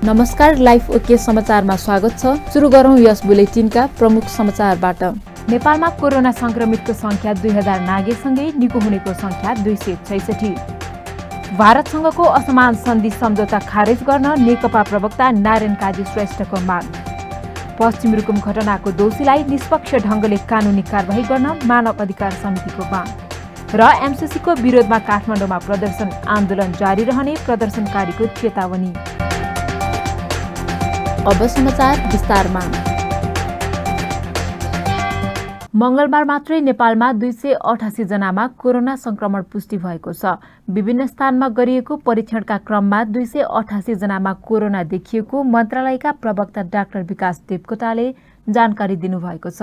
नमस्कार, life okay समाचारमा स्वागत छ। सुरु गरौं यस बुलेटिनका प्रमुख समाचारबाट। नेपालमा कोरोना संक्रमितको संख्या 2000 नागेसँगै निको हुनेको संख्या 266। भारतसँगको असमान सन्धि सम्झौता खारेज गर्न नेकपा प्रवक्ता नारायण काजी श्रेष्ठको माग। पश्चिम रुकुम घटनाको दोषीलाई निष्पक्ष ढङ्गले कानुनी कारबाही गर्न मानव अधिकार समितिको माग र एमसीसीको विरोधमा काठमाडौँमा प्रदर्शन आन्दोलन जारी रहने प्रदर्शनकारीको चेतावनी। अब समाचार विस्तारमा। मंगलबार मात्रै नेपालमा 288 जनामा कोरोना संक्रमण पुष्टि भएको छ। विभिन्न स्थानमा गरिएको परीक्षणका क्रममा 288 जनामा कोरोना देखिएको मन्त्रालयका प्रवक्ता डाक्टर विकास देवकोटाले जानकारी दिनुभएको छ।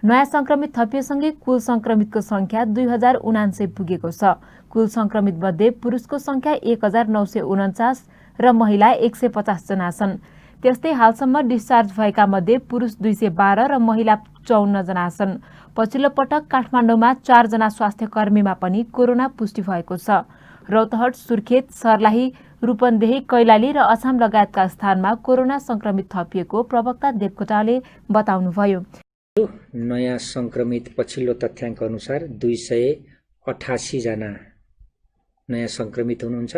नयाँ संक्रमित थपिएसँगै कुल संक्रमितको संख्या 2079 पुगेको छ। कुल संक्रमित मध्ये पुरुषको संख्या 1949 र महिला 150 जना छन्। त्यस्तै हालसम्म डिस्चार्ज भएका मध्ये पुरुष 212 र महिला 54 जना छन्। पछिल्लो पटक काठमाडौँमा 4 जना स्वास्थ्य कर्मीमा पनि कोरोना पुष्टि भएको छ। रौतहट, सुर्खेत, सर्लाही, रूपन्देही, कैलाली र अछाम लगायतका स्थानमा कोरोना संक्रमित थपिएको प्रवक्ता देवकोटाले बताउनुभयो। नयाँ संक्रमित पछिल्लो तथ्याङ्क अनुसार 288 जना नयाँ संक्रमित हुनुहुन्छ।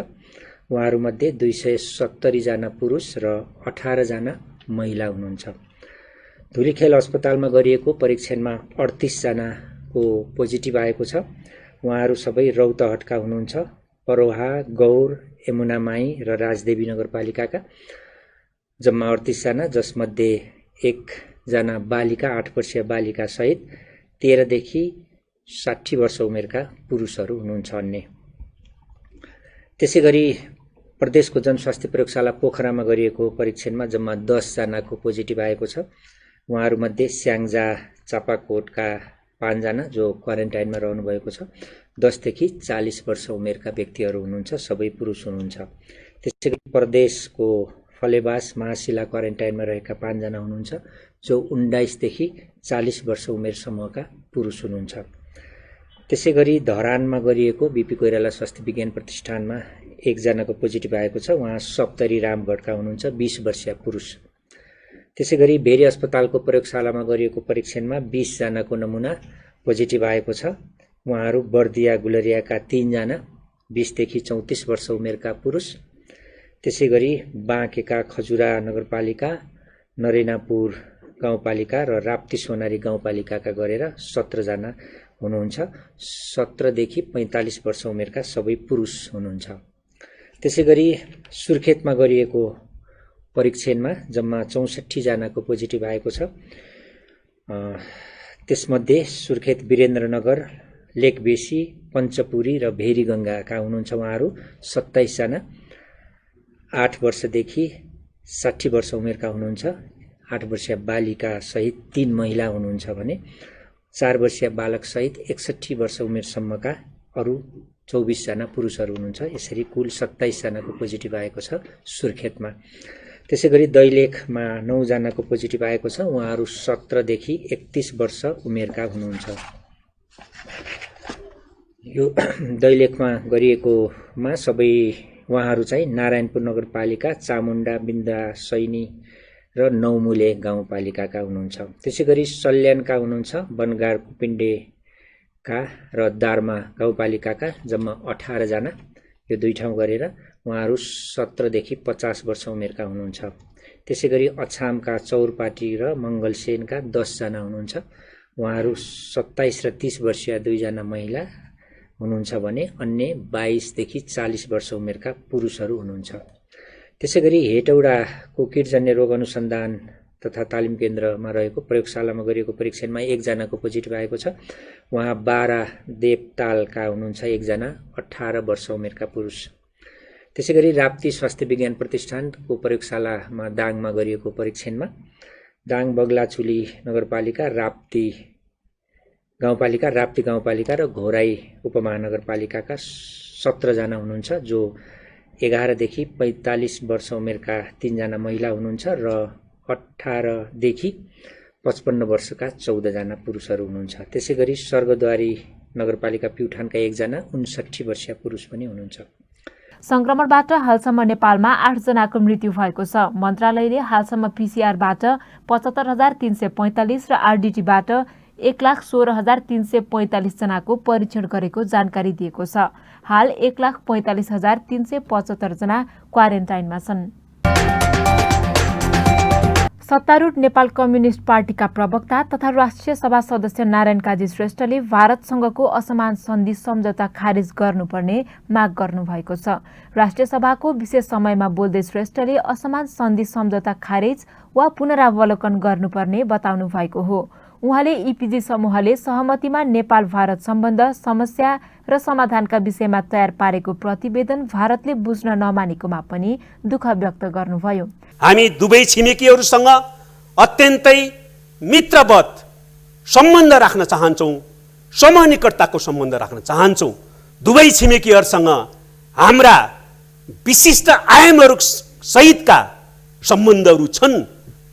उहाँहरूमध्ये 270 जना पुरुष र 18 जना महिला हुनुहुन्छ। धुलीखेल अस्पतालमा गरिएको परीक्षणमा 38 जनाको पोजिटिभ आएको छ। उहाँहरू सबै रौतहटका हुनुहुन्छ। परोहा, गौर, यमुनामाई र राजदेवी नगरपालिकाका जम्मा 38 जना, जसमध्ये 1 जना बालिका, 8 वर्षीय बालिका सहित 13 देखि 60 वर्ष उमेरका पुरुषहरू हुनुहुन्छ। अन्य त्यसैगरी प्रदेशको जनस्वास्थ्य प्रयोगशाला पोखरामा गरिएको परीक्षणमा जम्मा 10 जनाको पोजिटिभ आएको छ। उहाँहरूमध्ये स्याङ्जा, चापाकोटका 5 जना जो क्वारेन्टाइनमा रहनुभएको छ। 10 देखि 40 वर्ष उमेरका व्यक्तिहरू हुनुहुन्छ, सबै पुरुष हुनुहुन्छ। त्यसैगरी प्रदेशको फलेवास, महाशिला क्वारेन्टाइनमा रहेका 5 जना हुनुहुन्छ, जो 19 देखि 40 वर्ष उमेर समूहका पुरुष हुनुहुन्छ। त्यसैगरी धरानमा गरिएको बीपी कोइराला स्वास्थ्य विज्ञान प्रतिष्ठानमा 1 जनाको पोजिटिभ आएको छ। उहाँ सप्तरी रामगढका हुनुहुन्छ, 20 वर्षीय पुरुष। त्यसैगरी भेरी अस्पतालको प्रयोगशालामा गरिएको परीक्षणमा 20 जनाको नमुना पोजिटिभ आएको छ। उहाँहरू बर्दिया गुलरियाका 3 जना, 20 देखि 34 वर्ष उमेरका पुरुष। त्यसैगरी बाँकेका खजुरा नगरपालिका, नरेनापुर गाउँपालिका र राप्ती सोनारी गाउँपालिकाका गरेर 17 जना हुनुहुन्छ। 17 देखि 45 वर्ष उमेरका सबै पुरुष हुनुहुन्छ। त्यसैगरी सुर्खेतमा गरिएको परीक्षणमा जम्मा 64 जनाको पोजिटिभ आएको छ। त्यसमध्ये सुर्खेत वीरेन्द्रनगर, लेकबेसी, पञ्चपुरी र भेरीगङ्गाका हुनुहुन्छ। उहाँहरू 27 जना, 8 वर्षदेखि 60 वर्ष उमेरका हुनुहुन्छ। 8 वर्षीय बालिका सहित 3 महिला हुनुहुन्छ भने 4 वर्षीय बालक सहित 61 वर्ष उमेरसम्मका अरू 24 जना पुरुषहरू हुनुहुन्छ। यसरी कुल 27 जनाको पोजिटिभ आएको छ सुर्खेतमा। त्यसैगरी दैलेखमा 9 जनाको पोजिटिभ आएको छ। उहाँहरू 17 देखि 31 वर्ष उमेरका हुनुहुन्छ। यो दैलेखमा गरिएकोमा सबै उहाँहरू चाहिँ नारायणपुर नगरपालिका, चामुण्डा, बिन्दासैनी र नौमुले गाउँपालिकाका हुनुहुन्छ। त्यसैगरी सल्यानका हुनुहुन्छ, बनगाड, कुपिण्डेका र दार्मा गाउँपालिकाका जम्मा 18 जना, यो 2 ठाउँ गरेर उहाँहरू 17 देखि 50 वर्ष उमेरका हुनुहुन्छ। त्यसैगरी अछामका चौरपाटी र मङ्गलसेनका 10 जना हुनुहुन्छ। उहाँहरू 27 र 30 वर्षीय 2 जना महिला हुनुहुन्छ भने अन्य 22 देखि 40 वर्ष उमेरका पुरुषहरू हुनुहुन्छ। त्यसैगरी हेटौडाको कीटजन्य रोग अनुसन्धान तथा तालिम केन्द्रमा रहेको प्रयोगशालामा गरिएको परीक्षणमा 1 जनाको पोजिटिभ आएको छ। उहाँ 12 देवतालका हुनुहुन्छ, 1 जना, 18 वर्ष उमेरका पुरुष। त्यसैगरी राप्ती स्वास्थ्य विज्ञान प्रतिष्ठानको प्रयोगशालामा दाङमा गरिएको परीक्षणमा दाङ बगलाचुली नगरपालिका, राप्ती गाउँपालिका र घोराई उपमहानगरपालिकाका 17 जना हुनुहुन्छ, जो 11 देखि 45 वर्ष उमेरका 3 जना महिला हुनुहुन्छ र 18 देखि 55 वर्षका 14 जना पुरुषहरू हुनुहुन्छ। त्यसैगरी स्वर्गद्वारी नगरपालिका प्युठानका 1 जना 59 वर्षीय पुरुष पनि हुनुहुन्छ। संक्रमणबाट हालसम्म नेपालमा 8 जनाको मृत्यु भएको छ। मन्त्रालयले हालसम्म पीसीआरबाट 75,345 र आरडीटीबाट 1,16,345 जनाको परीक्षण गरेको जानकारी दिएको छ। हाल 1,45,375 जना क्वारेन्टाइनमा छन्। सत्तारूढ नेपाल कम्युनिस्ट पार्टीका प्रवक्ता तथा राष्ट्रिय सभा सदस्य नारायण काजी श्रेष्ठले भारतसँगको असमान सन्धि सम्झौता खारेज गर्नुपर्ने माग गर्नुभएको छ। राष्ट्रिय सभाको विशेष समयमा बोल्दै श्रेष्ठले असमान सन्धि सम्झौता खारेज वा पुनरावलोकन गर्नुपर्ने बताउनु भएको हो। उहाँले ईपीजी समूहले सहमतिमा नेपाल भारत सम्बन्ध समस्या र समाधानका विषयमा तयार पारेको प्रतिवेदन भारतले बुझ्न नमानेकोमा पनि दुःख व्यक्त गर्नुभयो। हामी दुवै छिमेकीहरूसँग अत्यन्तै मित्रवत सम्बन्ध राख्न चाहन्छौँ, समनिकटताको सम्बन्ध राख्न चाहन्छौँ। दुवै छिमेकीहरूसँग हाम्रा विशिष्ट आयामहरू सहितका सम्बन्धहरू छन्।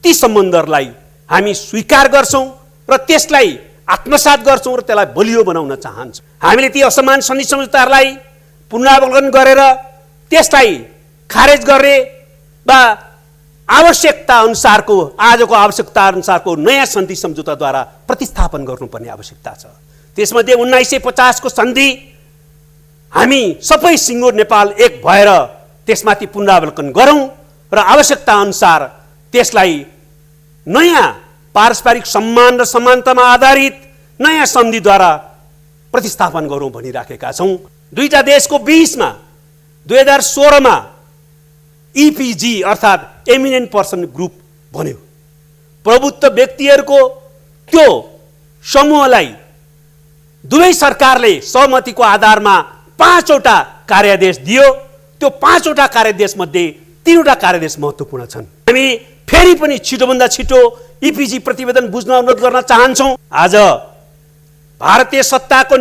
ती सम्बन्धहरूलाई हामी स्वीकार गर्छौँ र त्यसलाई आत्मसात गर्छौँ र त्यसलाई बलियो बनाउन चाहन्छौँ। हामीले ती असमान सन्धि सम्झौताहरूलाई पुनरावलोकन गरेर त्यसलाई खारेज गर्ने वा आवश्यकता अनुसारको आजको आवश्यकता अनुसारको नयाँ सन्धि सम्झौताद्वारा प्रतिस्थापन गर्नुपर्ने आवश्यकता छ। त्यसमध्ये 1950 को सन्धि हामी सबै सिङ्गो नेपाल एक भएर त्यसमाथि पुनरावलोकन गरौँ र आवश्यकता अनुसार त्यसलाई नयाँ पारस्परिक सम्मान र समानतामा आधारित नयाँ सन्धिद्वारा प्रतिस्थापन गरौँ भनिराखेका छौँ। दुईटा देशको बीचमा 2016 मा ईपीजी अर्थात् एमिनेन्ट पर्सन ग्रुप बन्यो। प्रभुत्व व्यक्तिहरूको त्यो समूहलाई दुवै सरकारले सहमतिको आधारमा 5 वटा कार्यादेश दियो। त्यो 5 वटा कार्यादेश मध्ये 3 वटा कार्यादेश महत्त्वपूर्ण छन्। हामी फेरि पनि छिटोभन्दा छिटो ईपीजी प्रतिवेदन बुझ्न अनुरोध गर्न चाहन्छौँ। आज भारतीय सत्ताको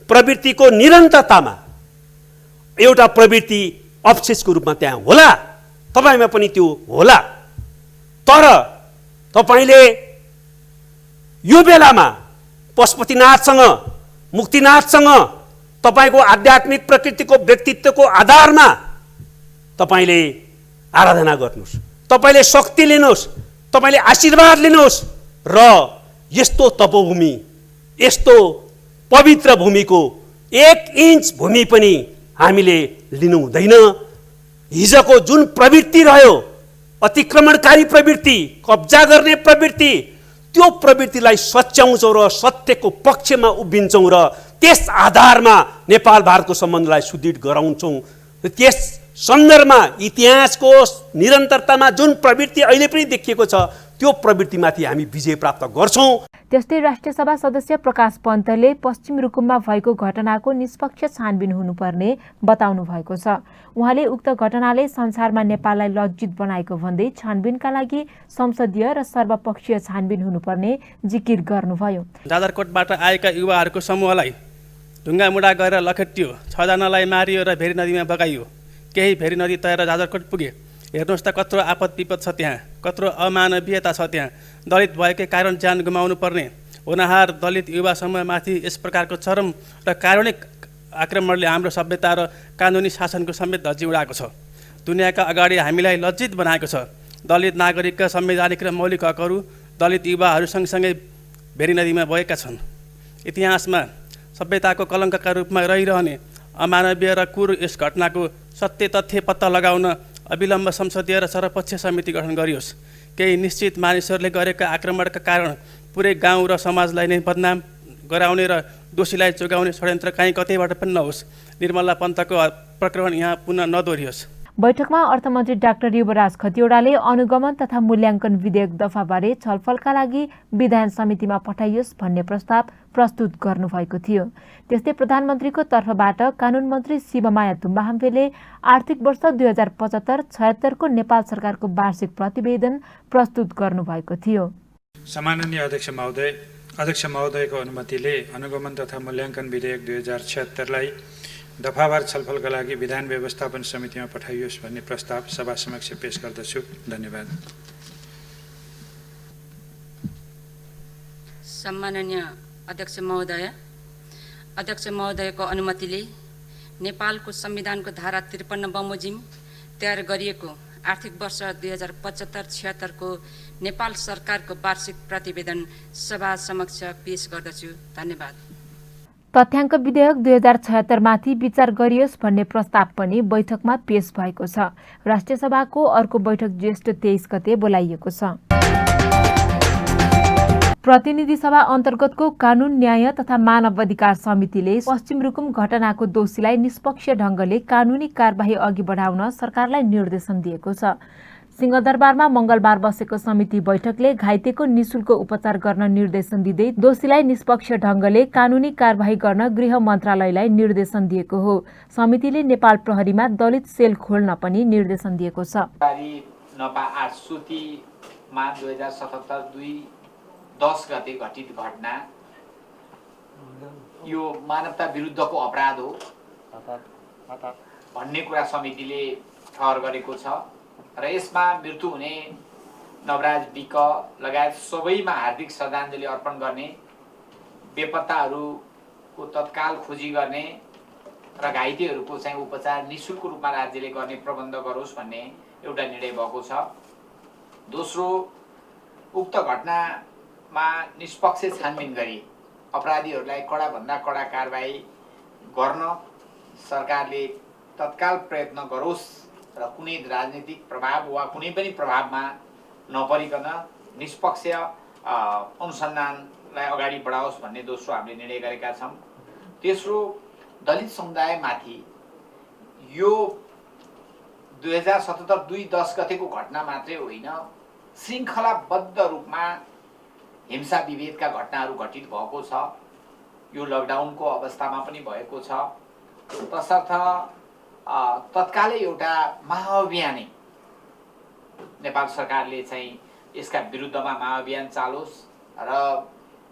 प्रवृत्तिको निरन्तरतामा एउटा प्रवृत्ति अवशेषको रूपमा त्यहाँ होला, तपाईमा पनि त्यो होला। तर तपाईले यो बेलामा पशुपतिनाथसँग मुक्तिनाथसँग तपाईको आध्यात्मिक प्रकृतिको व्यक्तित्वको आधारमा तपाईले आराधना गर्नुस्, तपाईले शक्ति लिनुस्, तपाईले आशीर्वाद लिनुस् र यस्तो तपोभूमि, यस्तो पवित्र भूमिको 1 इन्च भूमि पनि हामीले लिनु हुँदैन। हिजोको जुन प्रवृत्ति रह्यो, अतिक्रमणकारी प्रवृत्ति, कब्जा गर्ने प्रवृत्ति, त्यो प्रवृत्तिलाई सच्याउँछौँ र सत्यको पक्षमा उभिन्छौँ र त्यस आधारमा नेपाल भारतको सम्बन्धलाई सुदृढ गराउँछौँ। त्यस सन्दर्भमा इतिहासको निरन्तरतामा जुन प्रवृत्ति अहिले पनि देखिएको छ त्यो प्रवृत्तिमाथि हामी विजय प्राप्त गर्छौँ। त्यस्तै राष्ट्रिय सभा सदस्य प्रकाश पन्तले पश्चिम रुकुममा भएको घटनाको निष्पक्ष छानबिन हुनुपर्ने बताउनु भएको छ। उहाँले उक्त घटनाले संसारमा नेपाललाई लज्जित बनाएको भन्दै छानबिनका लागि संसदीय र सर्वपक्षीय छानबिन हुनुपर्ने जिकिर गर्नुभयो। जाजरकोटबाट आएका युवाहरूको समूहलाई ढुङ्गामुढा गरेर लखेटियो, 6 जनालाई मारियो र भेरी नदीमा बगाइयो। केही भेरी नदी तरेर जाजरकोट पुगे। हेर्नुहोस् त कत्रो आपद विपद छ त्यहाँ, कत्रो अमानवीयता छ त्यहाँ। दलित भएकै कारण ज्यान गुमाउनु पर्ने होनहार दलित युवा समूहमाथि यस प्रकारको चरम र कारुणिक आक्रमणले हाम्रो सभ्यता र कानुनी शासनको समेत धज्जी उडाएको छ। दुनियाँका अगाडि हामीलाई लज्जित बनाएको छ। दलित नागरिकका संवैधानिक र मौलिक हकहरू दलित युवाहरू सँगसँगै भेरी नदीमा बगेका छन्। इतिहासमा सभ्यताको कलङ्कका रूपमा रहिरहने अमानवीय र क्रूर यस घटनाको सत्य तथ्य पत्ता लगाउन अविलम्ब संसदीय र सर्वपक्षीय समिति गठन गरियोस्। केही निश्चित मानिसहरूले गरेका आक्रमणका कारण पुरै गाउँ र समाजलाई नै बदनाम गराउने र दोषीलाई जोगाउने षड्यन्त्र कहीँ कतैबाट पनि नहोस्। निर्मला पन्तको प्रकरण यहाँ पुनः नदोहोरियोस्। बैठकमा अर्थमन्त्री डाक्टर युवराज खतिवड़ाले अनुगमन तथा मूल्याङ्कन विधेयक दफाबारे छलफलका लागि विधान समितिमा पठाइयोस् भन्ने प्रस्ताव प्रस्तुत गर्नुभएको थियो। त्यस्तै प्रधानमन्त्रीको तर्फबाट कानुन मन्त्री शिवमाया तुम्बाहाम्फेले आर्थिक वर्ष 2075-76 को नेपाल सरकारको वार्षिक प्रतिवेदन प्रस्तुत गर्नुभएको थियो। सम्माननीय अध्यक्ष महोदयको अनुमतिले अनुगमन तथा मूल्याङ्कन विधेयक 2076 लाई दफावार छलफलका लागि विधान व्यवस्थापन समितिमा पठाइयोस् भन्ने प्रस्ताव सभा समक्ष पेश गर्दछु। धन्यवाद। सम्माननीय अध्यक्ष महोदयको अनुमतिले नेपालको संविधानको धारा 53 बमोजिम तयार गरिएको आर्थिक वर्ष 2075-76 को नेपाल सरकारको वार्षिक प्रतिवेदन सभा समक्ष पेश गर्दछु। धन्यवाद। तथ्याङ्क विधेयक 2076 माथि विचार गरियोस् भन्ने प्रस्ताव पनि बैठकमा पेश भएको छ। राष्ट्रिय सभाको अर्को बैठक ज्येष्ठ 23 गते बोलाइएको छ। प्रतिनिधि सभा अन्तर्गतको कानून न्याय तथा मानव अधिकार समितिले पश्चिम रुकुम घटनाको दोषीलाई निष्पक्ष ढंगले कानूनी कार्यवाही अघि बढाउन सरकारलाई निर्देशन दिएको छ। सिंहदरबारमा मंगलबार बसेको समिति बैठकले घाइतेको निशुल्क उपचार गर्न निर्देशन दिँदै दोषीलाई निष्पक्ष ढंगले कानूनी कार्यवाही गर्न गृह मन्त्रालयलाई निर्देशन दिएको हो। समितिले नेपाल प्रहरीमा दलित सेल खोल्न पनि निर्देशन दिएको छ। नपा 8 सुतीमा 2077-2-10 गते घटित घटना यो मानवता विरुद्धको अपराध हो भन्ने कुरा समितिले ठहर गरेको छ र यसमा मृत्यु हुने नवराज विक लगायत सबैमा हार्दिक श्रद्धाञ्जली अर्पण गर्ने, बेपत्ताहरूको तत्काल खोजी गर्ने र घाइतेहरूको चाहिँ उपचार निशुल्क रूपमा राज्यले गर्ने प्रबन्ध गरोस् भन्ने एउटा निर्णय भएको छ। दोस्रो, उक्त घटनामा निष्पक्ष छानबिन गरी अपराधीहरूलाई कडाभन्दा कडा कारबाही गर्न सरकारले तत्काल प्रयत्न गरोस् र कुनै राजनीतिक प्रभाव वा कुनै पनि प्रभावमा नपरिकन निष्पक्ष अनुसन्धानलाई अगाडि बढाओस् भन्ने दोस्रो हामीले निर्णय गरेका छौँ। तेस्रो, दलित समुदायमाथि यो 2077-2-10 गतेको घटना मात्रै होइन, श्रृङ्खलाबद्ध रूपमा हिंसा विभेदका घटनाहरू घटित भएको छ। यो लकडाउनको अवस्थामा पनि भएको छ। तसर्थ तत्कालै एउटा महाअभियानै नेपाल सरकारले चाहिँ यसका विरुद्धमा महाअभियान चालोस् र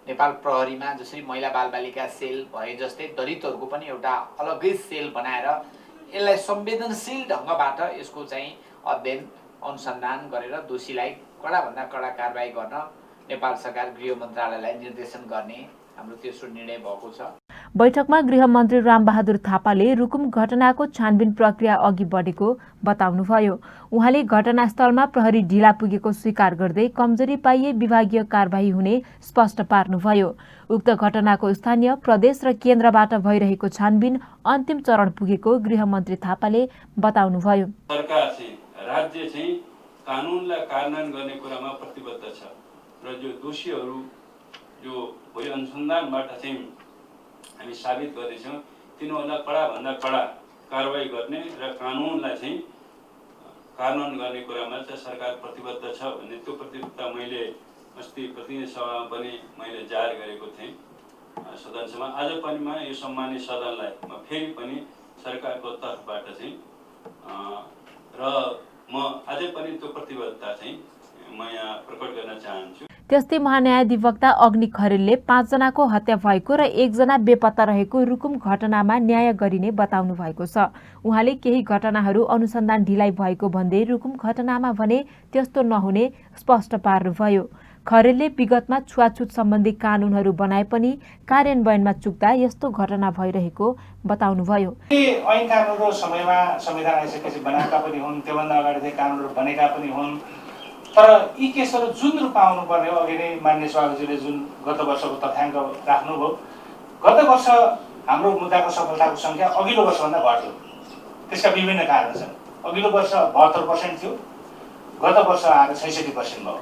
नेपाल प्रहरीमा जसरी महिला बालबालिका सेल भए जस्तै दलितहरूको पनि एउटा अलग्गै सेल बनाएर यसलाई संवेदनशील ढङ्गबाट यसको चाहिँ अध्ययन अनुसन्धान गरेर दोषीलाई कडाभन्दा कडा कारबाही गर्न नेपाल सरकार गृह मन्त्रालयलाई निर्देशन गर्ने हाम्रो तेस्रो निर्णय भएको छ। बैठकमा गृहमन्त्री रामबहादुर थापाले रुकुम घटनाको छानबिन प्रक्रिया अघि बढेको बताउनुभयो। उहाँले घटनास्थलमा प्रहरी ढिला पुगेको स्वीकार गर्दै कमजोरी पाइए विभागीय कारबाही हुने स्पष्ट पार्नुभयो। उक्त घटनाको स्थानीय, प्रदेश र केन्द्रबाट भइरहेको छानबिन अन्तिम चरण पुगेको गृहमन्त्री थापाले बताउनुभयो। सरकार चाहिँ राज्य चाहिँ कानुनलाई कार्यान्वयन गर्ने कुरामा प्रतिबद्ध छ र जो दोषीहरू जो भोलि अनुसन्धानबाट चाहिँ हामी साबित गर्दैछौँ तिनीहरूलाई कडाभन्दा कडा कारवाही गर्ने र कानुनलाई चाहिँ कार्यान्वयन गर्ने कुरामा चाहिँ सरकार प्रतिबद्ध छ भन्ने त्यो प्रतिबद्धता मैले अस्ति प्रतिनिधि सभामा पनि मैले जाहेर गरेको थिएँ सदनमा। आज पनि म यो सम्मानित सदनलाई म फेरि पनि सरकारको तर्फबाट चाहिँ र म अझै पनि त्यो प्रतिबद्धता चाहिँ म यहाँ प्रकट गर्न चाहन्छु। त्यस्तै महान्यायाधिवक्ता अग्नि खरेलले 5 जनाको हत्या भएको र 1 जना बेपत्ता रहेको रुकुम घटनामा न्याय गरिने बताउनु भएको छ। उहाँले केही घटनाहरू अनुसन्धान ढिलाइ भएको भन्दै रुकुम घटनामा भने त्यस्तो नहुने स्पष्ट पार्नुभयो। खरेलले विगतमा छुवाछुत सम्बन्धी कानुनहरू बनाए पनि कार्यान्वयनमा चुक्दा यस्तो घटना भइरहेको बताउनुभयो। ऐन कानुनहरू समयमा संविधान आइसकेपछि बनाएका पनि हुन्, त्योभन्दा अगाडि कानुनहरू बनेका पनि हुन्, तर यी केसहरू जुन रूपमा आउनुपर्ने हो अघि नै मान्य सभापतिले जुन गत वर्षको तथ्याङ्क राख्नुभयो, गत वर्ष हाम्रो मुद्दाको सफलताको सङ्ख्या अघिल्लो वर्षभन्दा घट्यो। त्यसका विभिन्न कारण छन्। अघिल्लो वर्ष 72% थियो, गत वर्ष आएर 66% भयो।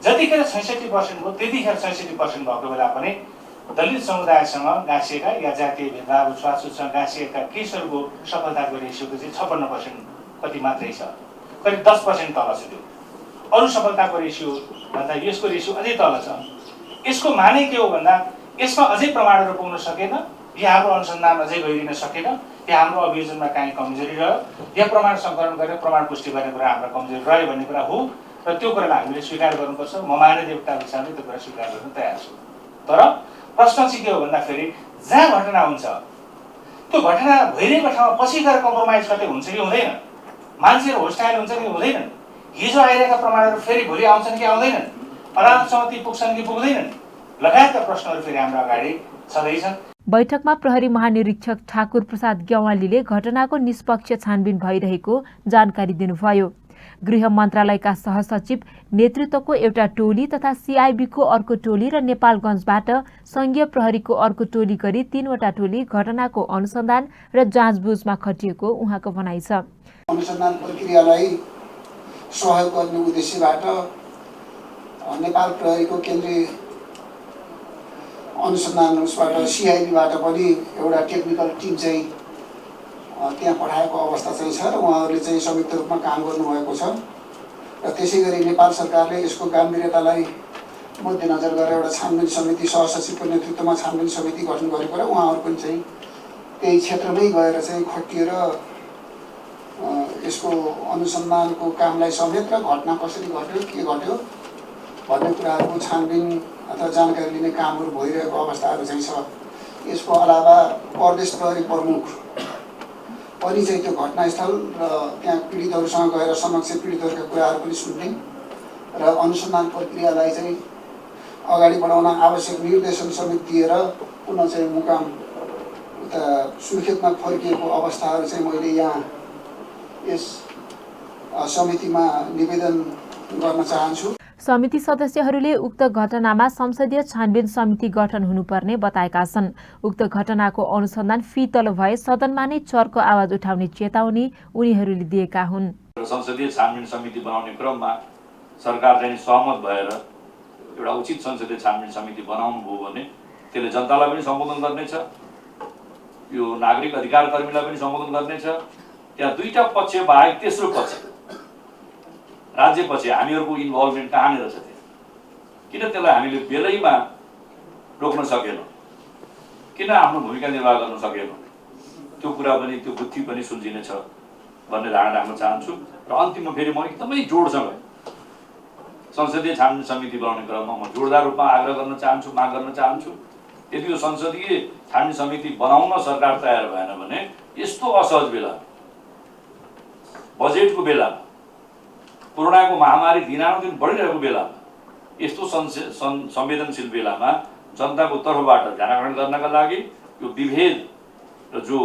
जतिखेर 66% भयो त्यतिखेर 66% भएको बेला पनि दलित समुदायसँग गाँसिएका या जातीय भेदभाव छुवाछुतसँग गाँसिएका केसहरूको सफलताको रेसियो चाहिँ 56% कति मात्रै छ, करिब 10% तल छ। त्यो अरू सफलताको रेसियो भन्दा यसको रेसियो अझै तल छ। यसको माने के हो भन्दा यसमा अझै प्रमाणहरू पुग्न सकेन, या हाम्रो अनुसन्धान अझै गइदिन सकेन, या हाम्रो अभियोजनमा काहीँ कमजोरी रह्यो, या प्रमाण सङ्कलन गरेर प्रमाण पुष्टि गर्ने कुरा हाम्रो कमजोरी रह्यो भन्ने कुरा हो र त्यो कुरालाई हामीले स्वीकार गर्नुपर्छ। म महान्यायाधिवक्ता हिसाबले त्यो कुरा स्वीकार गर्न तयार छु। तर प्रश्न चाहिँ के हो भन्दाखेरि जहाँ घटना हुन्छ त्यो घटना भइरहेको ठाउँमा पछि गएर कम्प्रोमाइज कतै हुन्छ कि हुँदैन, मान्छेहरू होस्टाइल हुन्छ कि हुँदैनन्, हिजो आइरहेका प्रमाणहरू फेरि भोलि आउँछन् कि आउँदैनन्, अदालत सम्मति पुग्छन् कि पुग्दैनन् लगायतका प्रश्नहरू फेरि हाम्रो अगाडि छँदैछन्। बैठकमा प्रहरी महानिरीक्षक ठाकुर प्रसाद ग्यावालीले घटनाको निष्पक्ष छानबिन भइरहेको जानकारी दिनुभयो। गृह मन्त्रालयका सहसचिव नेतृत्वको एउटा टोली तथा सिआइबीको अर्को टोली र नेपालगञ्जबाट संघीय प्रहरीको अर्को टोली गरी 3वटा टोली घटनाको अनुसन्धान र जाँचबुझमा खटिएको उहाँको भनाइ छ। अनुसन्धान प्रक्रियालाई सहयोग गर्ने उद्देश्यबाट नेपाल प्रहरीको केन्द्रीय अनुसन्धान उसबाट सिआइबीबाट पनि एउटा टेक्निकल टिम चाहिँ त्यहाँ पठाएको अवस्था चाहिँ छ र उहाँहरूले चाहिँ संयुक्त रूपमा काम गर्नुभएको छ र त्यसै गरी नेपाल सरकारले यसको गम्भीरतालाई मध्यनजर गरेर एउटा छानबिन समिति सहसचिवको नेतृत्वमा छानबिन समिति गठन गरेको र उहाँहरू पनि चाहिँ त्यही क्षेत्रमै गएर चाहिँ खटिएर यसको अनुसन्धानको कामलाई समेत र घटना कसरी घट्यो के घट्यो भन्ने कुराहरूको छानबिन अथवा जानकारी लिने कामहरू भइरहेको अवस्थाहरू चाहिँ छ। यसको अलावा प्रदेश प्रहरी प्रमुख पनि चाहिँ त्यो घटनास्थल र त्यहाँ पीडितहरूसँग गएर समक्ष पीडितहरूका कुराहरू पनि सुन्ने र अनुसन्धान प्रक्रियालाई चाहिँ अगाडि बढाउन आवश्यक निर्देशन समेत दिएर पुनः चाहिँ मुकाम उता सुर्खेतमा फर्किएको अवस्थाहरू चाहिँ मैले यहाँ यस समितिमा निवेदन गर्न चाहन्छु। समिति सदस्यहरूले उक्त घटनामा संसदीय छानबिन समिति गठन हुनुपर्ने बताएका छन्। उक्त घटनाको अनुसन्धान फितलो भए सदनमा नै चर्को आवाज उठाउने चेतावनी उनीहरूले दिएका हुन्। संसदीय छानबिन समिति बनाउने क्रममा सरकार चाहिँ सहमत भएर एउटा उचित संसदीय छानबिन समिति बनाउनु भयो भने त्यसले जनतालाई पनि सम्बोधन गर्नेछ, यो नागरिक अधिकार कर्मीलाई पनि सम्बोधन गर्नेछ। त्यहाँ दुईटा पक्ष बाहेक तेस्रो पक्ष राज्य पछि हामीहरूको इन्भल्भमेन्ट कहाँनिर छ त्यहाँ? किन त्यसलाई हामीले बेलैमा रोक्न सकेनौँ? किन आफ्नो भूमिका निर्वाह गर्न सकेनौँ? त्यो कुरा पनि त्यो बुद्धि पनि सुल्झिनेछ भन्ने धारणा राख्न चाहन्छु। र अन्तिममा फेरि म एकदमै जोडसँग संसदीय छानबिन समिति बनाउने क्रममा म जोडदार रूपमा आग्रह गर्न चाहन्छु, माग गर्न चाहन्छु। यदि यो संसदीय छानबिन समिति बनाउन सरकार तयार भएन भने यस्तो असहज बेला, बजेटको बेला, कोरोनाको महामारी दिनानुदिन बढिरहेको बेलामा, यस्तो संवेदनशील बेलामा जनताको तर्फबाट ध्यानाकर्षण गर्नका लागि यो विभेद र जो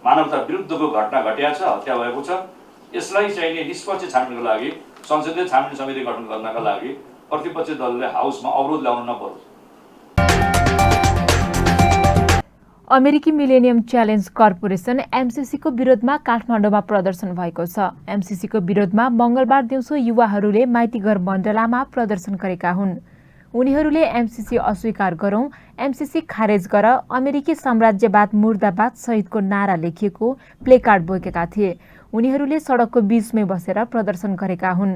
मानवता विरुद्धको घटना घटेको छ, हत्या भएको छ, यसलाई चाहिने निष्पक्ष छानबिनको लागि संसदीय छानबिन समिति गठन गर्नका लागि प्रतिपक्षी दलले हाउसमा अवरोध ल्याउन नपरोस्। अमेरिकी मिलेनियम च्यालेन्ज कर्पोरेसन एमसीसीको विरोधमा काठमाडौँमा प्रदर्शन भएको छ। एमसीसीको विरोधमा मंगलबार दिउँसो युवाहरूले माइतीघर मण्डलामा प्रदर्शन गरेका हुन्। उनीहरूले एमसीसी अस्वीकार गरौं, एमसीसी खारेज गर, अमेरिकी साम्राज्यवाद मुर्दाबाद सहितको नारा लेखिएको प्लेकार्ड बोकेका थिए। उनीहरूले सडकको बीचमै बसेर प्रदर्शन गरेका हुन्।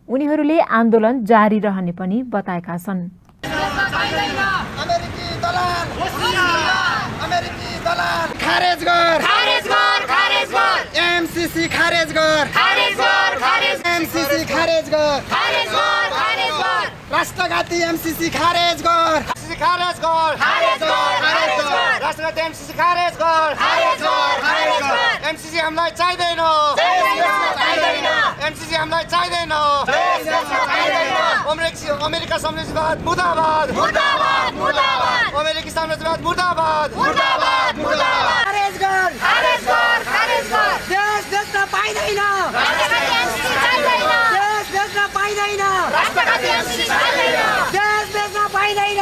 उनीहरूले आन्दोलन जारी रहने पनि बताएका छन्। खारेज गर, खारेज गर, खारेज गर, एमसीसी खारेज गर, खारेज गर, खारेज, एमसीसी खारेज गर, खारेज गर, खारेज गर, राष्ट्रघाती एमसीसी खारेज गर, खारेज गर, खारेज गर, खारेज गर, राष्ट्रघाती एमसीसी खारेज गर, खारेज गर, खारेज गर, एमसीसी हामीलाई चाहिदैन, एमसीसी हामीलाई चाहिदैन, अमेरिका साम्राज्यवाद मुर्दाबाद, मुर्दाबाद, मुर्दाबाद, अमेरिकी साम्राज्यवाद मुर्दाबाद, मुर्दाबाद, मुर्दाबाद, खारेज गर, खारेज गर, खारेज गर, देश देख्न पाइदैन, देश देख्न पाइदैन, राष्ट्रघाती एमसीसी चाहिदैन, देश देख्न पाइदैन,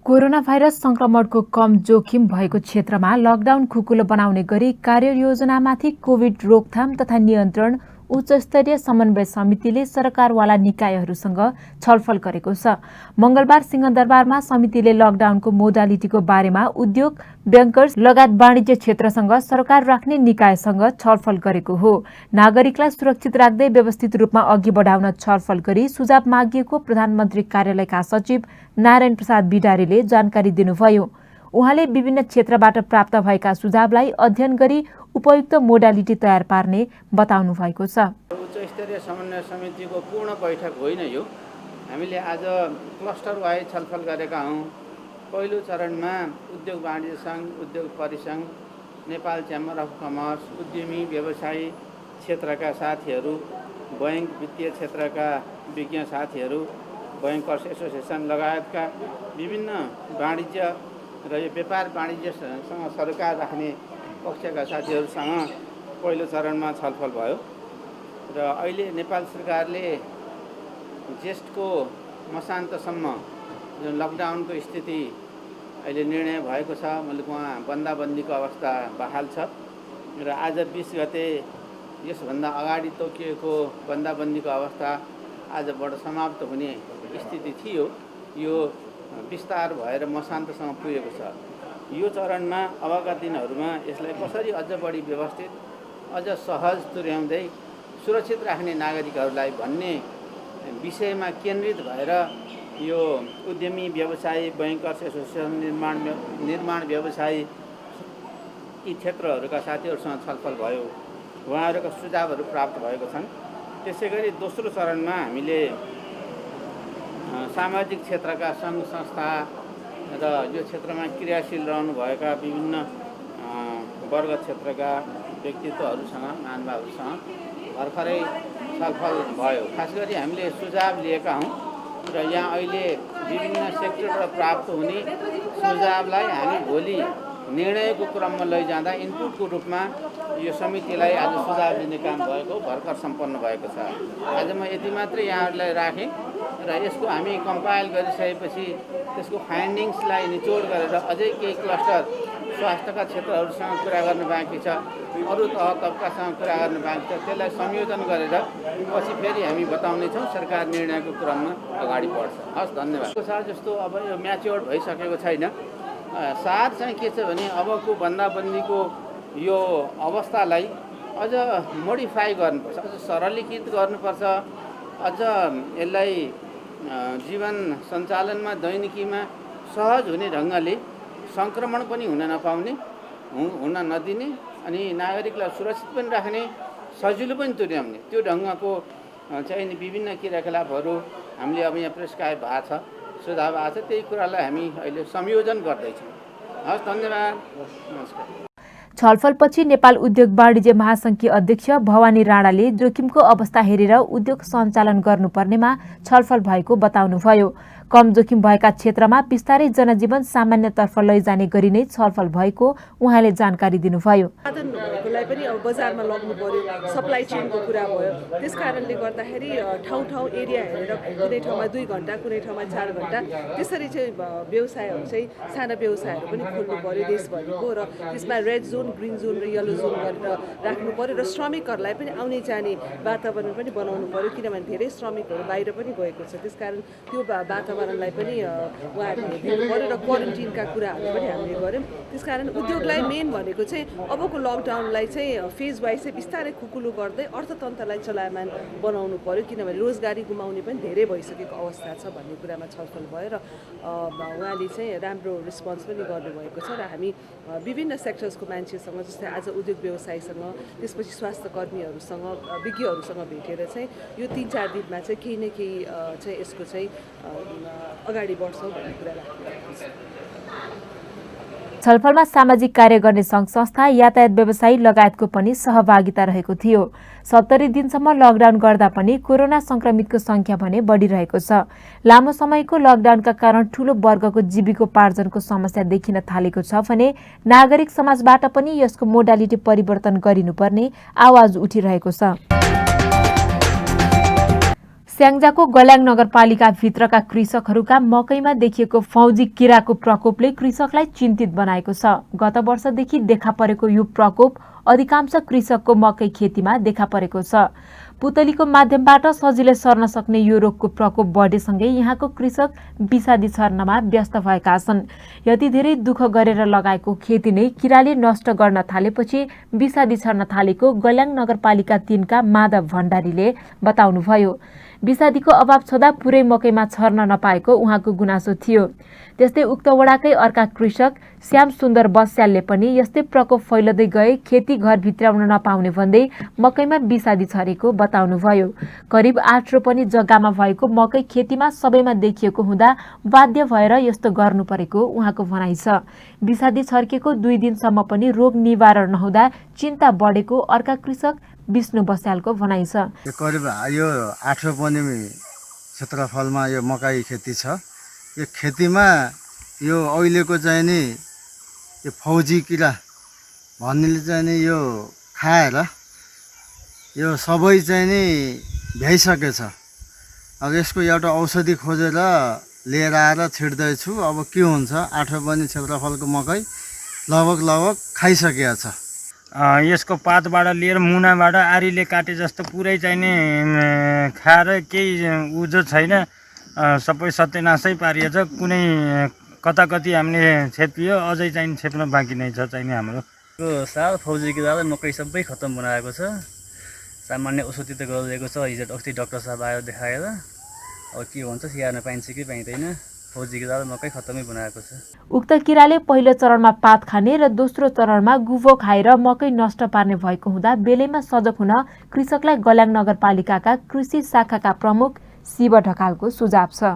कोरोना भाइरस संक्रमणको कम जोखिम भएको क्षेत्रमा लकडाउन खुकुलो बनाउने गरी कार्ययोजनामाथि कोभिड रोकथाम तथा नियन्त्रण उच्चस्तरीय समन्वय समितिले सरकारवाला निकायहरूसँग छलफल गरेको छ। मंगलबार सिंहदरबारमा समितिले लकडाउनको मोडालिटीको बारेमा उद्योग, ब्याङ्कर्स लगायत वाणिज्य क्षेत्रसँग सरकार राख्ने निकायसँग छलफल गरेको हो। नागरिकलाई सुरक्षित राख्दै व्यवस्थित रूपमा अघि बढाउन छलफल गरी सुझाव मागिएको प्रधानमन्त्री कार्यालयका सचिव नारायण प्रसाद बिडारीले जानकारी दिनुभयो। उहाँले विभिन्न क्षेत्रबाट प्राप्त भएका सुझावलाई अध्ययन गरी उपयुक्त मोडालिटी तयार पार्ने बताउनु भएको छ। उच्च स्तरीय समन्वय समितिको पूर्ण बैठक होइन यो, हामीले आज क्लस्टर वाइज छलफल गरेका हौँ। पहिलो चरणमा उद्योग वाणिज्य सङ्घ, उद्योग परिसङ्घ, नेपाल च्याम्बर अफ कमर्स, उद्यमी व्यवसायी क्षेत्रका साथीहरू, बैङ्क वित्तीय क्षेत्रका विज्ञ साथीहरू बैंकर्स एसोसिएसन लगायतका विभिन्न वाणिज्य र यो व्यापार वाणिज्यसँग सरकार राख्ने पक्षका साथीहरूसँग पहिलो चरणमा छलफल भयो र अहिले नेपाल सरकारले जेष्ठको मसान्तसम्म जुन लकडाउनको स्थिति अहिले निर्णय भएको छ, मतलब उहाँ बन्दाबन्दीको अवस्था बहाल छ र आज 20 गते यसभन्दा अगाडि तोकिएको बन्दाबन्दीको अवस्था आजबाट समाप्त हुने स्थिति थियो। यो विस्तार भएर मसान्तसँग पुगेको छ। यो चरणमा अबका दिनहरूमा यसलाई कसरी अझ बढी व्यवस्थित, अझ सहज तुर्याउँदै सुरक्षित राख्ने नागरिकहरूलाई भन्ने विषयमा केन्द्रित भएर यो उद्यमी व्यवसायी, बैंकर्स एसोसिएसन, निर्माण व्यवसायी यी क्षेत्रहरूका साथीहरूसँग छलफल भयो। उहाँहरूका सुझावहरू प्राप्त भएको छन्। त्यसै गरी दोस्रो चरणमा हामीले सामाजिक क्षेत्रका सङ्घ संस्था र यो क्षेत्रमा क्रियाशील रहनुभएका विभिन्न वर्ग क्षेत्रका व्यक्तित्वहरूसँग, महानुभावहरूसँग भर्खरै छलफल भयो। खास गरी हामीले सुझाव लिएका हौँ र यहाँ अहिले विभिन्न सेक्टरबाट प्राप्त हुने सुझावलाई हामी भोलि निर्णयको क्रममा लैजाँदा इनपुटको रूपमा यो समितिलाई आज सुझाव दिने काम भएको भर्खर सम्पन्न भएको छ। आज म यति मात्रै यहाँहरूलाई राखेँ र यसको हामी कम्पाइल गरिसकेपछि त्यसको फाइन्डिङ्सलाई निचोड गरेर अझै केही क्लस्टर स्वास्थ्यका क्षेत्रहरूसँग कुरा गर्न बाँकी छ, अरू तह तबकासँग कुरा गर्न बाँकी छ, त्यसलाई संयोजन गरेर पछि फेरि हामी बताउनेछौँ। सरकार निर्णयको क्रममा अगाडि बढ्छ। हस्, धन्यवाद। जस्तो अब यो म्याच्योर्ड भइसकेको छैन। सार चाहिँ के छ भने अबको बन्दाबन्दीको यो अवस्थालाई अझ मोडिफाई गर्नुपर्छ, अझ सरलीकृत गर्नुपर्छ, अझ यसलाई जीवन सञ्चालनमा दैनिकीमा सहज हुने ढङ्गले सङ्क्रमण पनि हुन नपाउने, हुन नदिने अनि नागरिकलाई सुरक्षित पनि राख्ने, सजिलो पनि तुर्याउने त्यो ढङ्गको चाहिँ विभिन्न क्रियाकलापहरू हामीले अब यहाँ प्रेस्क्राइब भएको छ, सुझाव आएको छ। त्यही कुरालाई हामी अहिले संयोजन गर्दैछौँ। हस्, धन्यवाद, नमस्कार। छलफलपछि नेपाल उद्योग वाणिज्य महासङ्घकी अध्यक्ष भवानी राणाले जोखिमको अवस्था हेरेर उद्योग सञ्चालन गर्नुपर्नेमा छलफल भएको बताउनुभयो। कम जोखिम भएका क्षेत्रमा बिस्तारै जनजीवन सामान्यतर्फ लैजाने गरी नै छलफल भएको उहाँले जानकारी दिनुभयो। उत्पादन भएकोलाई पनि अब बजारमा लग्नु पर्यो, सप्लाई चेनको कुरा भयो। त्यस कारणले गर्दाखेरि ठाउँ ठाउँ एरिया हेरेर कुनै ठाउँमा 2 घण्टा, कुनै ठाउँमा 4 घण्टा त्यसरी चाहिँ व्यवसायहरू चाहिँ साना व्यवसायहरू पनि खोल्नु पर्यो देशभरिको र त्यसमा रेड जोन, ग्रिन जोन र येलो जोन गरेर राख्नु पर्यो र श्रमिकहरूलाई पनि आउने जाने वातावरण पनि बनाउनु पर्यो, किनभने धेरै श्रमिकहरू बाहिर पनि गएको छ। त्यसकारण त्यो वातावरणलाई पनि उहाँहरूले दिनु पर्यो र क्वारेन्टिनका कुराहरू पनि हामीले गऱ्यौँ। त्यसकारण उद्योगलाई मेन भनेको चाहिँ अबको लकडाउनलाई चाहिँ फेज वाइज चाहिँ बिस्तारै खुकुलो गर्दै अर्थतन्त्रलाई चलायमान बनाउनु पर्यो, किनभने रोजगारी गुमाउने पनि धेरै भइसकेको अवस्था छ भन्ने कुरामा छलफल भयो र उहाँले चाहिँ राम्रो रेस्पोन्स पनि गर्नुभएको छ र हामी विभिन्न सेक्टर्सको मान्छेसँग जस्तै आज उद्योग व्यवसायीसँग, त्यसपछि स्वास्थ्य कर्मीहरूसँग, विज्ञहरूसँग भेटेर चाहिँ यो 3-4 दिनमा चाहिँ केही न केही चाहिँ यसको चाहिँ अगाडि बढ्छौँ भन्ने कुरा राख्नु छ। छलफलमा सामाजिक कार्य गर्ने सङ्घ संस्था, यातायात व्यवसायी लगायतको पनि सहभागिता रहेको थियो। 70 दिनसम्म लकडाउन गर्दा पनि कोरोना संक्रमितको संख्या भने बढिरहेको छ। लामो समयको लकडाउनका कारण ठूलो वर्गको जीविकोपार्जनको समस्या देखिन थालेको छ भने नागरिक समाजबाट पनि यसको मोडालिटी परिवर्तन गरिनुपर्ने आवाज उठिरहेको छ। स्याङ्जाको गल्याङ नगरपालिकाभित्रका कृषकहरूका मकैमा देखिएको फौजी किराको प्रकोपले कृषकलाई चिन्तित बनाएको छ। गत वर्षदेखि देखा परेको यो प्रकोप अधिकांश कृषकको मकै खेतीमा देखा परेको छ। पुतलीको माध्यमबाट सजिलै सर्न सक्ने यो रोगको प्रकोप बढेसँगै यहाँको कृषक विषादी छर्नमा व्यस्त भएका छन्। यति धेरै दुःख गरेर लगाएको खेती नै किराले नष्ट गर्न थालेपछि विषादी छर्न थालेको गल्याङ नगरपालिका 3 का माधव भण्डारीले बताउनुभयो। विषादीको अभाव छँदा पुरै मकैमा छर्न नपाएको उहाँको गुनासो थियो। त्यस्तै उक्त वडाकै अर्का कृषक श्याम सुन्दर बस्यालले पनि यस्तै प्रकोप फैलदै गए खेती घर भित्राउन नपाउने भन्दै मकैमा विषादी छरेको बताउनुभयो। करिब 8 रोपनी जग्गामा भएको मकै खेतीमा सबैमा देखिएको हुँदा बाध्य भएर यस्तो गर्नु परेको उहाँको भनाइ छ। विषादी छर्केको 2 दिनसम्म पनि रोग निवारण नहुँदा चिन्ता बढेको अर्का कृषक विष्णु बस्यालको भनाइ छ। करिब यो 8 रोपनी क्षेत्रफलमा यो मकै खेती छ। यो खेतीमा यो अहिलेको चाहिँ नि यो फौजी किरा भन्नेले चाहिँ नि यो खाएर यो सबै चाहिँ नि भ्याइसकेछ। अब यसको एउटा औषधि खोजेर लिएर आएर छिट्दैछु। अब के हुन्छ, 8 रोपनी क्षेत्रफलको मकै लगभग खाइसकेको छ। यसको पातबाट लिएर मुनाबाट आरीले काटे जस्तो पुरै चाहिँ नि खाएर केही उजो छैन, सबै सत्यनाशै पारिएछ। कुनै कता कति हामीले छेपियो, अझै चाहिँ छेप्न बाँकी नै छ चाहिँ हाम्रो। यो साल फौजी किराले मकै सबै खत्तम बनाएको छ। सामान्य औषधि त गरिदिएको छ, हिजो अस्ति डाक्टर साहब आयो देखाएर। अब के हुन्छ, स्याहार्न पाइन्छ कि पाइँदैन। फौजी किराले मकै खत्तमै बनाएको छ। उक्त किराले पहिलो चरणमा पात खाने र दोस्रो चरणमा गुभो खाएर मकै नष्ट पार्ने भएको हुँदा बेलैमा सजग हुन कृषकलाई गल्याङ नगरपालिकाका कृषि शाखाका प्रमुख शिव ढकालको सुझाव छ।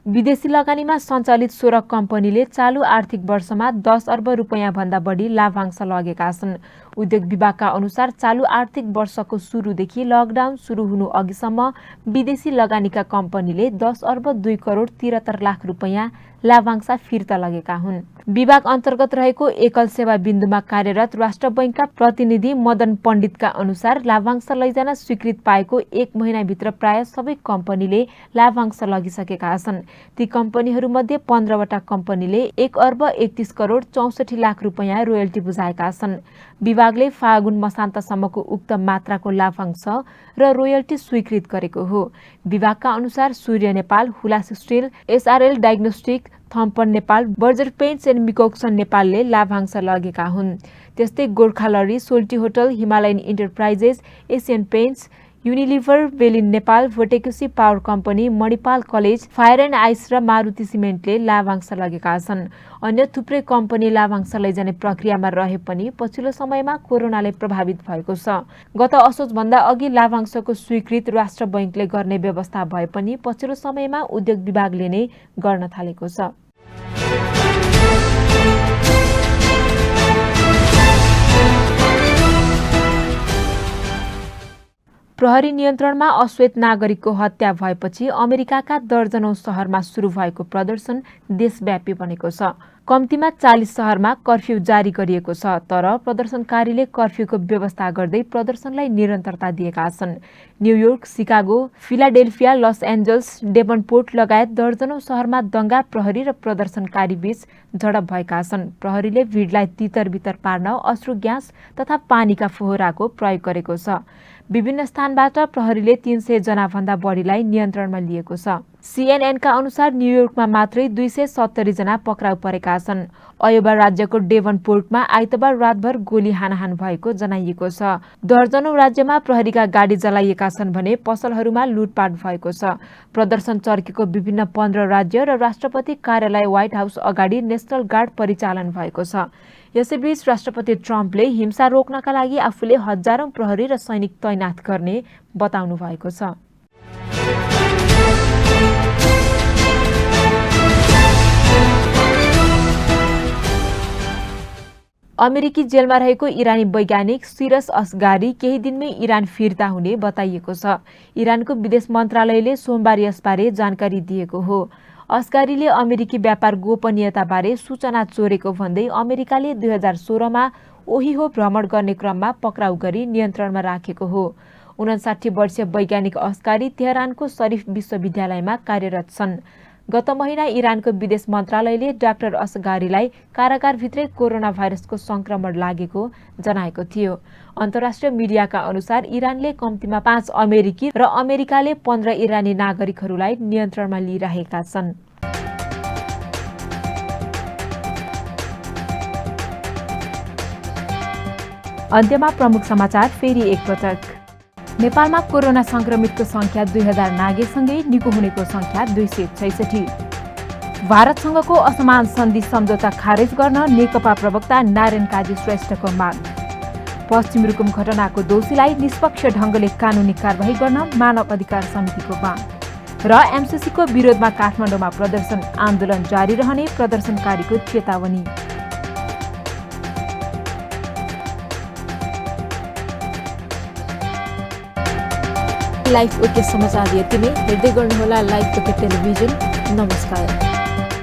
विदेशी लगानीमा सञ्चालित 16 कम्पनीले चालु आर्थिक वर्षमा 10 अर्ब रुपैयाँ भन्दा बढी लाभांश लगेका छन्। उद्योग विभागका अनुसार चालु आर्थिक वर्षको सुरुदेखि लकडाउन सुरु हुनु अघिसम्म विदेशी लगानीका कम्पनीले 10 अर्ब 2 करोड 73 लाख रुपैयाँ लाभांश फिर्ता लगेका हुन्। विभाग अन्तर्गत रहेको एकल सेवा बिन्दुमा कार्यरत राष्ट्र बैंकका प्रतिनिधि मदन पण्डितका अनुसार लाभांश लैजान स्वीकृत पाएको 1 महिनाभित्र प्राय सबै कम्पनीले लाभांश लगिसकेका छन्। ती कम्पनीहरूमध्ये 15 वटा कम्पनीले 1 अर्ब 31 करोड 64 लाख रुपैयाँ रोयल्टी बुझाएका छन्। विभागले फागुन मसान्तसम्मको उक्त मात्राको लाभांश र रोयल्टी स्वीकृत गरेको हो। विभागका अनुसार Surya Nepal, Hulas steel, SRL diagnostic, थम्पन नेपाल, बर्जर पेन्ट्स एन्ड मिकोक्सन नेपालले लाभांश लगेका हुन्। त्यस्तै गोर्खालरी, Soaltee hotel, Himalayan enterprises, Asian paints, Unilever, बेलिन Nepal, Bhotekoshi power company, Manipal college, fire and ice र मारुति सिमेन्टले लाभांश लगेका छन्। अन्य थुप्रै कम्पनी लाभांश लैजाने प्रक्रियामा रहे पनि पछिल्लो समयमा कोरोनाले प्रभावित भएको छ। गत असोजभन्दा अघि लाभांशको स्वीकृत राष्ट्र बैंकले गर्ने व्यवस्था भए पनि पछिल्लो समयमा उद्योग विभागले नै गर्न थालेको छ। प्रहरी नियन्त्रणमा अश्वेत नागरिकको हत्या भएपछि अमेरिकाका दर्जनौं शहरमा सुरु भएको प्रदर्शन देशव्यापी बनेको छ। कम्तीमा 40 शहरमा कर्फ्यू जारी गरिएको छ, तर प्रदर्शनकारीले कर्फ्यूको व्यवस्था गर्दै प्रदर्शनलाई निरन्तरता दिएका छन्। New York, Chicago, Philadelphia, Los Angeles, Davenport लगायत दर्जनौं शहरमा दंगा, प्रहरी र प्रदर्शनकारी बीच झडप भएका छन्। प्रहरीले भिडलाई तितर-बितर पार्न अश्रु ग्यास तथा पानीका फोहराको प्रयोग गरेको छ। विभिन्न स्थानबाट प्रहरीले 300 जना भन्दा बढीलाई नियन्त्रणमा लिएको छ। सीएनएनका अनुसार न्युयोर्कमा मात्रै 270 जना पक्राउ परेका छन्। अयोवा राज्यको डेभनपोर्टमा आइतबार रातभर गोली हानाहान भएको जनाइएको छ। दर्जनौं राज्यमा प्रहरीका गाडी जलाइएका छन् भने पसलहरूमा लुटपाट भएको छ। प्रदर्शन चर्केको विभिन्न 15 राज्य र राष्ट्रपति कार्यालय व्हाइट हाउस अगाडि नेशनल गार्ड परिचालन भएको छ। यसैबीच राष्ट्रपति ट्रम्पले हिंसा रोक्नका लागि आफूले हजारौं प्रहरी र सैनिक तैनात गर्ने बताउनु भएको छ। अमेरिकी जेलमा रहेको इरानी वैज्ञानिक सिरस असगारी केही दिनमै इरान फिर्ता हुने बताइएको छ। इरानको विदेश मन्त्रालयले सोमबार यसबारे जानकारी दिएको हो। असगारीले अमेरिकी व्यापार गोपनीयताबारे सूचना चोरेको भन्दै अमेरिकाले 2016 मा ओहियो भ्रमण गर्ने क्रममा पक्राउ गरी नियन्त्रणमा राखेको हो। 59 वर्षीय वैज्ञानिक असगारी तेहरानको शरीफ विश्वविद्यालयमा कार्यरत छन्। गत महिना इरानको विदेश मन्त्रालयले डाक्टर असगारीलाई कारागारभित्रै कोरोना भाइरसको संक्रमण लागेको जनाएको थियो। अन्तर्राष्ट्रिय मिडियाका अनुसार इरानले कम्तीमा 5 अमेरिकी र अमेरिकाले 15 इरानी नागरिकहरूलाई नियन्त्रणमा लिइरहेका छन्। अन्त्यमा प्रमुख समाचार फेरि एकपटक। नेपालमा कोरोना संक्रमितको संख्या 2000 नागेसँगै निको हुनेको संख्या 266। भारतसँगको असमान सन्धि सम्झौता खारेज गर्न नेकपा प्रवक्ता नारायण काजी श्रेष्ठको माग। पश्चिम रुकुम घटनाको दोषीलाई निष्पक्ष ढङ्गले कानुनी कारबाही गर्न मानव अधिकार समितिको माग। र एमसीसीको विरोधमा काठमाडौँमा प्रदर्शन, आन्दोलन जारी रहने प्रदर्शनकारीको चेतावनी। लाइफ ओके समाचार यति नै। हेर्दै गर्नुहोला लाइफ ओके टेलिभिजन। नमस्कार।